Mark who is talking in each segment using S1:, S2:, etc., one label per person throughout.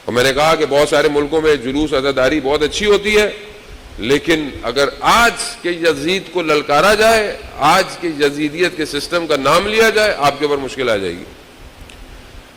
S1: اور میں نے کہا کہ بہت سارے ملکوں میں جلوس عزاداری بہت اچھی ہوتی ہے، لیکن اگر آج کے یزید کو للکارا جائے، آج کی یزیدیت کے سسٹم کا نام لیا جائے، آپ کے اوپر مشکل آ جائے گی۔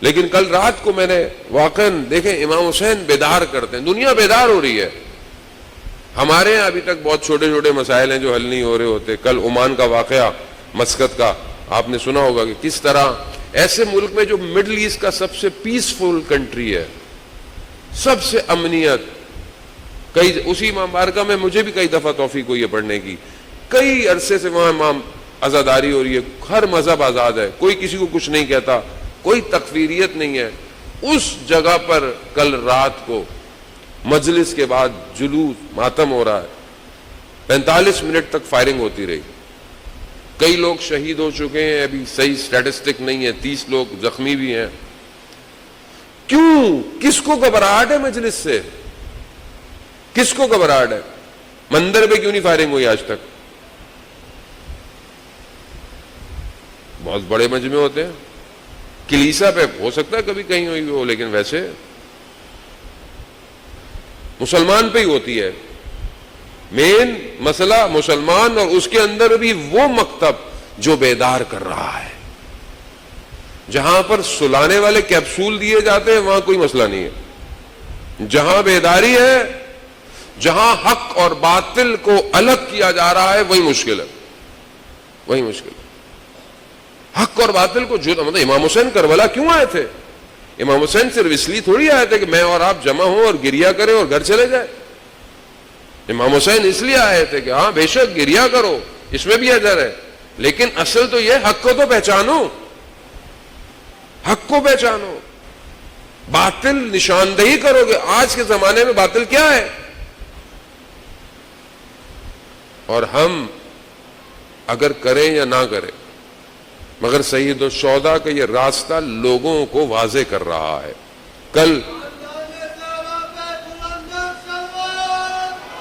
S1: لیکن کل رات کو میں نے واقعاً دیکھیں امام حسین بیدار کرتے ہیں، دنیا بیدار ہو رہی ہے۔ ہمارے یہاں ابھی تک بہت چھوٹے چھوٹے مسائل ہیں جو حل نہیں ہو رہے ہوتے۔ کل عمان کا واقعہ، مسقط کا، آپ نے سنا ہوگا کہ کس طرح ایسے ملک میں جو مڈل ایسٹ کا سب سے پیسفل کنٹری ہے، سب سے امنیت، اسی امام بارکہ میں مجھے بھی کئی دفعہ توفیق ہوئی ہے پڑھنے کی، کئی عرصے سے وہاں امام عزاداری ہو رہی ہے، ہر مذہب آزاد ہے، کوئی کسی کو کچھ نہیں کہتا، کوئی تکفیریت نہیں ہے۔ اس جگہ پر کل رات کو مجلس کے بعد جلوس ماتم ہو رہا ہے، 45 منٹ تک فائرنگ ہوتی رہی، کئی لوگ شہید ہو چکے ہیں، ابھی صحیح سٹیٹسٹک نہیں ہے، 30 لوگ زخمی بھی ہیں۔ کیوں؟ کس کو گھبراہٹ ہے مجلس سے؟ کس کو گھبراہٹ ہے؟ مندر پہ کیوں نہیں فائرنگ ہوئی آج تک؟ بہت بڑے مجمع ہوتے ہیں، کلیسا پہ ہو سکتا ہے کبھی کہیں ہوئی ہو، لیکن ویسے مسلمان پہ ہی ہوتی ہے۔ مین مسئلہ مسلمان، اور اس کے اندر بھی وہ مکتب جو بیدار کر رہا ہے۔ جہاں پر سلانے والے کیپسول دیے جاتے ہیں وہاں کوئی مسئلہ نہیں ہے، جہاں بیداری ہے، جہاں حق اور باطل کو الگ کیا جا رہا ہے، وہی مشکل ہے، وہی مشکل ہے۔ حق اور باطل کو مطلب امام حسین کربلا کیوں آئے تھے؟ امام حسین صرف اس لیے تھوڑی آئے تھے کہ میں اور آپ جمع ہوں اور گریا کریں اور گھر چلے جائیں۔ امام حسین اس لیے آئے تھے کہ ہاں بے شک گریا کرو، اس میں بھی اجر ہے، لیکن اصل تو یہ حق کو تو پہچانو، حق کو پہچانو، باطل نشاندہی کرو گے۔ آج کے زمانے میں باطل کیا ہے؟ اور ہم اگر کریں یا نہ کریں، مگر سید الشہداء کا یہ راستہ لوگوں کو واضح کر رہا ہے۔ کل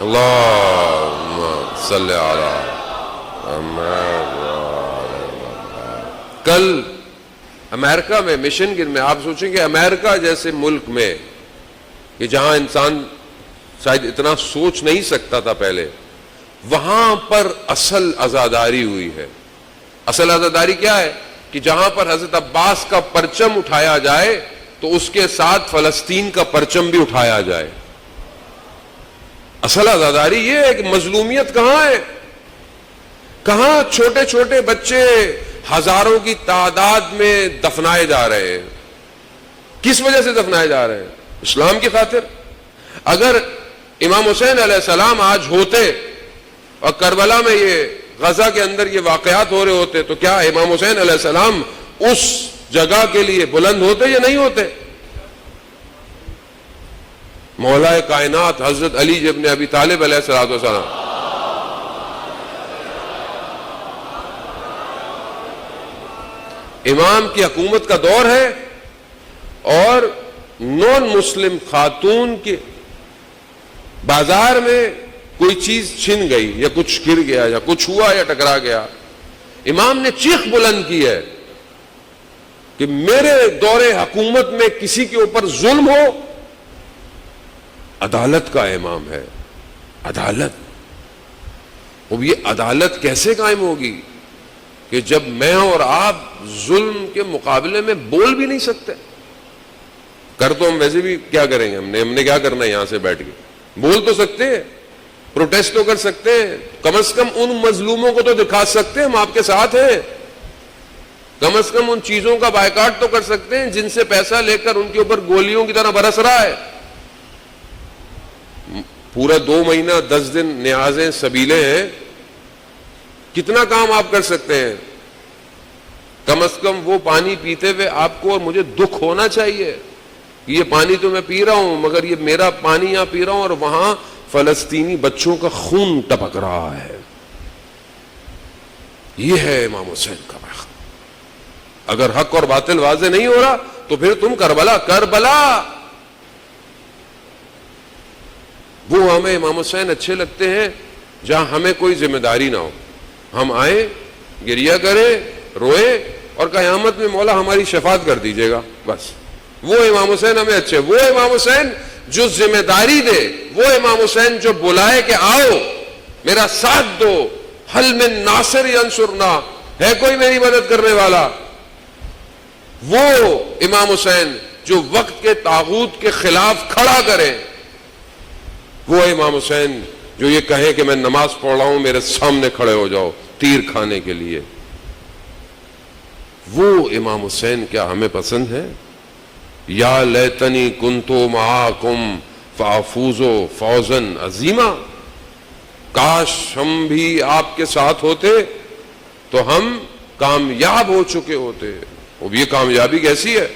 S1: اللہم صلی علی محمد، کل امریکہ میں مشن گن میں، آپ سوچیں کہ امریکہ جیسے ملک میں کہ جہاں انسان شاید اتنا سوچ نہیں سکتا تھا پہلے، وہاں پر اصل عزاداری ہوئی ہے۔ اصل عزاداری کیا ہے؟ کہ جہاں پر حضرت عباس کا پرچم اٹھایا جائے تو اس کے ساتھ فلسطین کا پرچم بھی اٹھایا جائے۔ اصل عزاداری یہ ہے کہ مظلومیت کہاں ہے؟ کہاں چھوٹے چھوٹے بچے ہزاروں کی تعداد میں دفنائے جا رہے ہیں؟ کس وجہ سے دفنائے جا رہے ہیں؟ اسلام کی خاطر۔ اگر امام حسین علیہ السلام آج ہوتے اور کربلا میں یہ غزہ کے اندر یہ واقعات ہو رہے ہوتے تو کیا امام حسین علیہ السلام اس جگہ کے لیے بلند ہوتے یا نہیں ہوتے؟ مولا کائنات حضرت علی ابن ابی طالب علیہ السلام امام کی حکومت کا دور ہے، اور نون مسلم خاتون کے بازار میں کوئی چیز چھن گئی یا کچھ گر گیا یا کچھ ہوا یا ٹکرا گیا، امام نے چیخ بلند کی ہے کہ میرے دور حکومت میں کسی کے اوپر ظلم ہو، عدالت کا امام ہے، عدالت۔ اب یہ عدالت کیسے قائم ہوگی کہ جب میں اور آپ ظلم کے مقابلے میں بول بھی نہیں سکتے؟ کر تو ہم ویسے بھی کیا کریں گے، ہم نے کیا کرنا ہے یہاں سے بیٹھ کے؟ بول تو سکتے ہیں، پروٹیسٹ تو کر سکتے ہیں، کم از کم ان مظلوموں کو تو دکھا سکتے ہیں ہم آپ کے ساتھ ہیں، کم از کم ان چیزوں کا بائیکاٹ تو کر سکتے ہیں جن سے پیسہ لے کر ان کے اوپر گولیوں کی طرح برس رہا ہے۔ پورا 2 مہینہ 10 دن نیازیں سبیلے ہیں، کتنا کام آپ کر سکتے ہیں؟ کم از کم وہ پانی پیتے ہوئے آپ کو اور مجھے دکھ ہونا چاہیے، یہ پانی تو میں پی رہا ہوں مگر یہ میرا پانی یہاں پی رہا ہوں اور وہاں فلسطینی بچوں کا خون ٹپک رہا ہے۔ یہ ہے امام حسین کا پیغام۔ اگر حق اور باطل واضح نہیں ہو رہا تو پھر تم کربلا وہ ہمیں امام حسین اچھے لگتے ہیں جہاں ہمیں کوئی ذمہ داری نہ ہو، ہم آئیں، گریہ کریں، روئیں اور قیامت میں مولا ہماری شفاعت کر دیجیے گا، بس وہ امام حسین ہمیں اچھے، وہ امام حسین جو ذمہ داری دے، وہ امام حسین جو بلائے کہ آؤ میرا ساتھ دو، حل من ناصر ینصرنا، ہے کوئی میری مدد کرنے والا، وہ امام حسین جو وقت کے طاغوت کے خلاف کھڑا کرے، وہ امام حسین جو یہ کہے کہ میں نماز پڑھ رہا ہوں میرے سامنے کھڑے ہو جاؤ تیر کھانے کے لیے، وہ امام حسین کیا ہمیں پسند ہے؟ یا لیتنی کنتو معاکم فافوز فوزا عظیما، کاش ہم بھی آپ کے ساتھ ہوتے تو ہم کامیاب ہو چکے ہوتے۔ اب یہ کامیابی کیسی ہے؟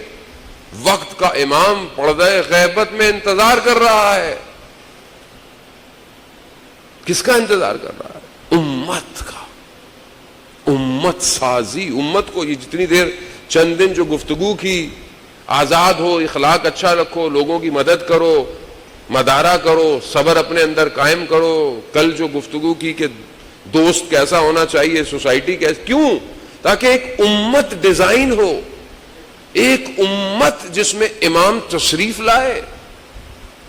S1: وقت کا امام پردہ غیبت میں انتظار کر رہا ہے۔ کس کا انتظار کر رہا ہے؟ امت کا، امت سازی۔ امت کو یہ جتنی دیر چند دن جو گفتگو کی، آزاد ہو، اخلاق اچھا رکھو، لوگوں کی مدد کرو، مدارہ کرو، صبر اپنے اندر قائم کرو، کل جو گفتگو کی کہ دوست کیسا ہونا چاہیے، سوسائٹی کیسے، کیوں؟ تاکہ ایک امت ڈیزائن ہو، ایک امت جس میں امام تشریف لائے،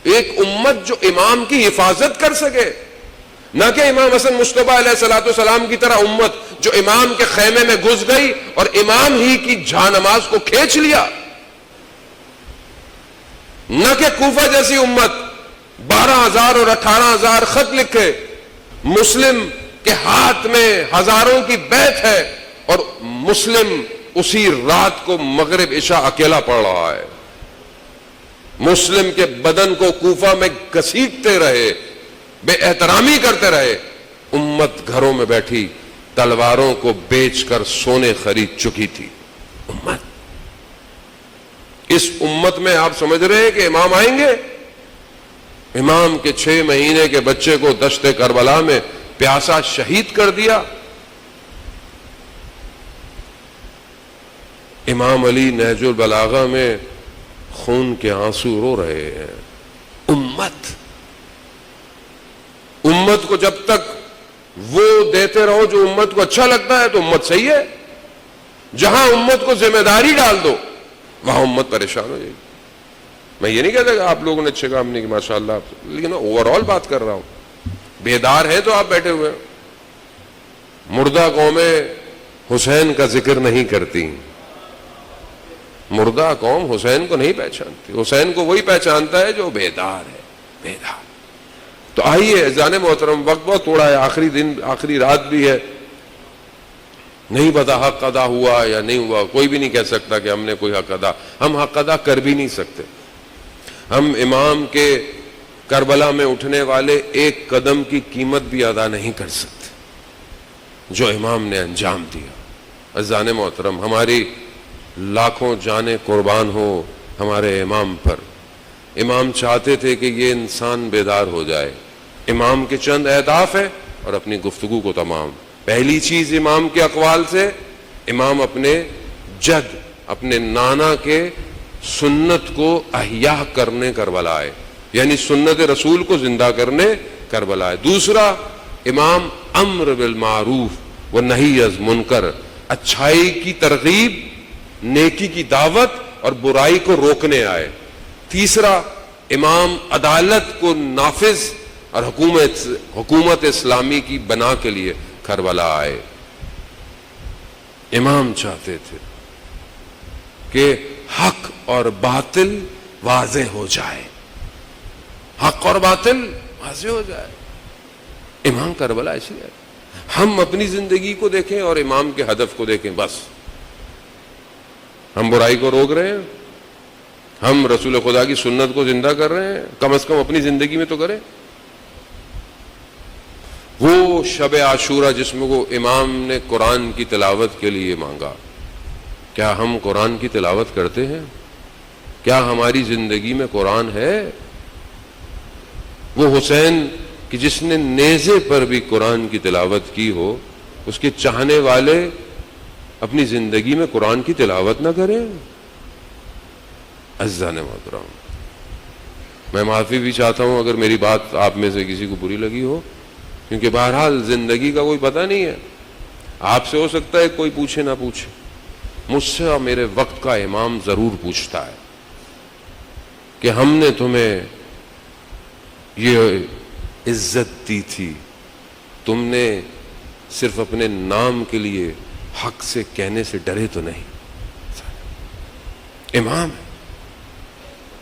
S1: ایک امت جو امام کی حفاظت کر سکے، نہ کہ امام حسن مصطفیٰ علیہ الصلوۃ والسلام کی طرح امت جو امام کے خیمے میں گھس گئی اور امام ہی کی جاں نماز کو کھینچ لیا، نہ کہ کوفہ جیسی امت 12,000 اور 18,000 خط لکھے، مسلم کے ہاتھ میں ہزاروں کی بیعت ہے اور مسلم اسی رات کو مغرب عشاء اکیلا پڑھ رہا ہے، مسلم کے بدن کو کوفہ میں گھسیٹتے رہے، بے احترامی کرتے رہے، امت گھروں میں بیٹھی تلواروں کو بیچ کر سونے خرید چکی تھی۔ امت، اس امت میں آپ سمجھ رہے ہیں کہ امام آئیں گے؟ امام کے 6 مہینے کے بچے کو دشت کربلا میں پیاسا شہید کر دیا۔ امام علی نہج البلاغہ میں خون کے آنسو رو رہے ہیں۔ امت کو جب تک وہ دیتے رہو جو امت کو اچھا لگتا ہے تو امت صحیح ہے، جہاں امت کو ذمہ داری ڈال دو وہاں امت پریشان ہو جائے گی۔ میں یہ نہیں کہتا کہ آپ لوگوں نے اچھے کام نہیں کہ ماشاءاللہ، لیکن اوور آل بات کر رہا ہوں، بیدار ہے تو آپ بیٹھے ہوئے ہیں۔ مردہ قومیں حسین کا ذکر نہیں کرتی، مردہ قوم حسین کو نہیں پہچانتی، حسین کو وہی پہچانتا ہے جو بیدار ہے، بیدار۔ تو آئیے عزیزان محترم، وقت بہت تھوڑا ہے، آخری دن، آخری رات بھی ہے، نہیں پتا حق ادا ہوا یا نہیں ہوا، کوئی بھی نہیں کہہ سکتا کہ ہم نے کوئی حق ادا، ہم حق ادا کر بھی نہیں سکتے۔ ہم امام کے کربلا میں اٹھنے والے ایک قدم کی قیمت بھی ادا نہیں کر سکتے جو امام نے انجام دیا۔ عزیزان محترم، ہماری لاکھوں جانیں قربان ہو ہمارے امام پر۔ امام چاہتے تھے کہ یہ انسان بیدار ہو جائے۔ امام کے چند اہداف ہیں اور اپنی گفتگو کو تمام۔ پہلی چیز امام کے اقوال سے، امام اپنے جد، اپنے نانا کے سنت کو احیاء کرنے کربلا آئے، یعنی سنت رسول کو زندہ کرنے کربلا آئے۔ دوسرا، امام امر بالمعروف و نہی از منکر، اچھائی کی ترغیب، نیکی کی دعوت اور برائی کو روکنے آئے۔ تیسرا، امام عدالت کو نافذ اور حکومت اسلامی کی بنا کے لیے کربلا آئے۔ امام چاہتے تھے کہ حق اور باطل واضح ہو جائے، حق اور باطل واضح ہو جائے۔ امام کربلا ایسی ہے۔ ہم اپنی زندگی کو دیکھیں اور امام کے ہدف کو دیکھیں، بس۔ ہم برائی کو روک رہے ہیں، ہم رسول خدا کی سنت کو زندہ کر رہے ہیں، کم از کم اپنی زندگی میں تو کریں۔ وہ شب عاشورہ جس میں وہ امام نے قرآن کی تلاوت کے لیے مانگا، کیا ہم قرآن کی تلاوت کرتے ہیں؟ کیا ہماری زندگی میں قرآن ہے؟ وہ حسین کہ جس نے نیزے پر بھی قرآن کی تلاوت کی ہو، اس کے چاہنے والے اپنی زندگی میں قرآن کی تلاوت نہ کریں؟ عزیزان محترم، میں معافی بھی چاہتا ہوں اگر میری بات آپ میں سے کسی کو بری لگی ہو، کیونکہ بہرحال زندگی کا کوئی پتہ نہیں ہے۔ آپ سے ہو سکتا ہے کوئی پوچھے نہ پوچھے، مجھ سے اور میرے وقت کا امام ضرور پوچھتا ہے، کہ ہم نے تمہیں یہ عزت دی تھی، تم نے صرف اپنے نام کے لیے حق سے کہنے سے ڈرے تو نہیں. امام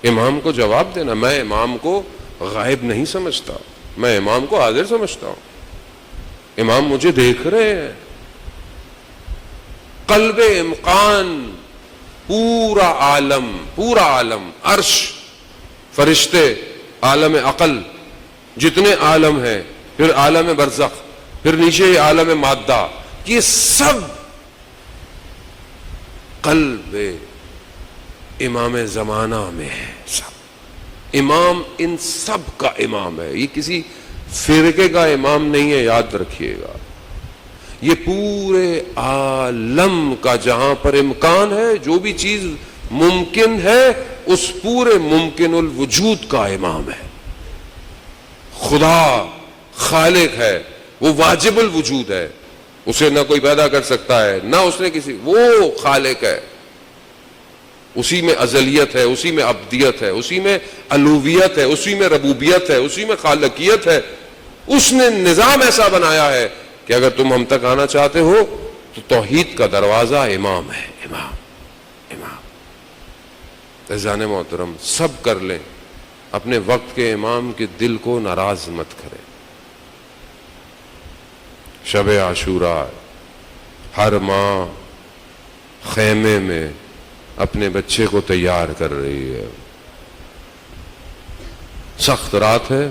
S1: امام کو جواب دینا. میں امام کو غائب نہیں سمجھتا، میں امام کو حاضر سمجھتا ہوں. امام مجھے دیکھ رہے ہیں. قلب امکان، پورا عالم، عرش، فرشتے، عالم عقل، جتنے عالم ہیں، پھر عالم برزخ، پھر نیچے عالم مادہ، یہ سب قلب امام زمانہ میں ہے. سب امام ان سب کا امام ہے. یہ کسی فرقے کا امام نہیں ہے، یاد رکھیے گا. یہ پورے عالم کا جہاں پر امکان ہے، جو بھی چیز ممکن ہے، اس پورے ممکن الوجود کا امام ہے. خدا خالق ہے، وہ واجب الوجود ہے، اسے نہ کوئی پیدا کر سکتا ہے، نہ اس نے کسی، وہ خالق ہے. اسی میں ازلیت ہے، اسی میں ابدیت ہے، اسی میں الوہیت ہے، اسی میں ربوبیت ہے، اسی میں خالقیت ہے. اس نے نظام ایسا بنایا ہے کہ اگر تم ہم تک آنا چاہتے ہو تو توحید کا دروازہ امام ہے. امام عزیزان محترم، سب کر لیں، اپنے وقت کے امام کے دل کو ناراض مت کریں. شب عاشوراء، ہر ماں خیمے میں اپنے بچے کو تیار کر رہی ہے. سخت رات ہے،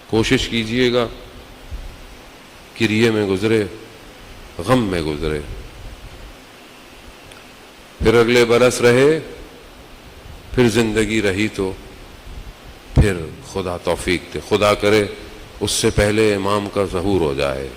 S1: کوشش کیجئے گا کریے میں گزرے، غم میں گزرے، پھر اگلے برس رہے، پھر زندگی رہی تو پھر خدا توفیق دے. خدا کرے اس سے پہلے امام کا ظہور ہو جائے.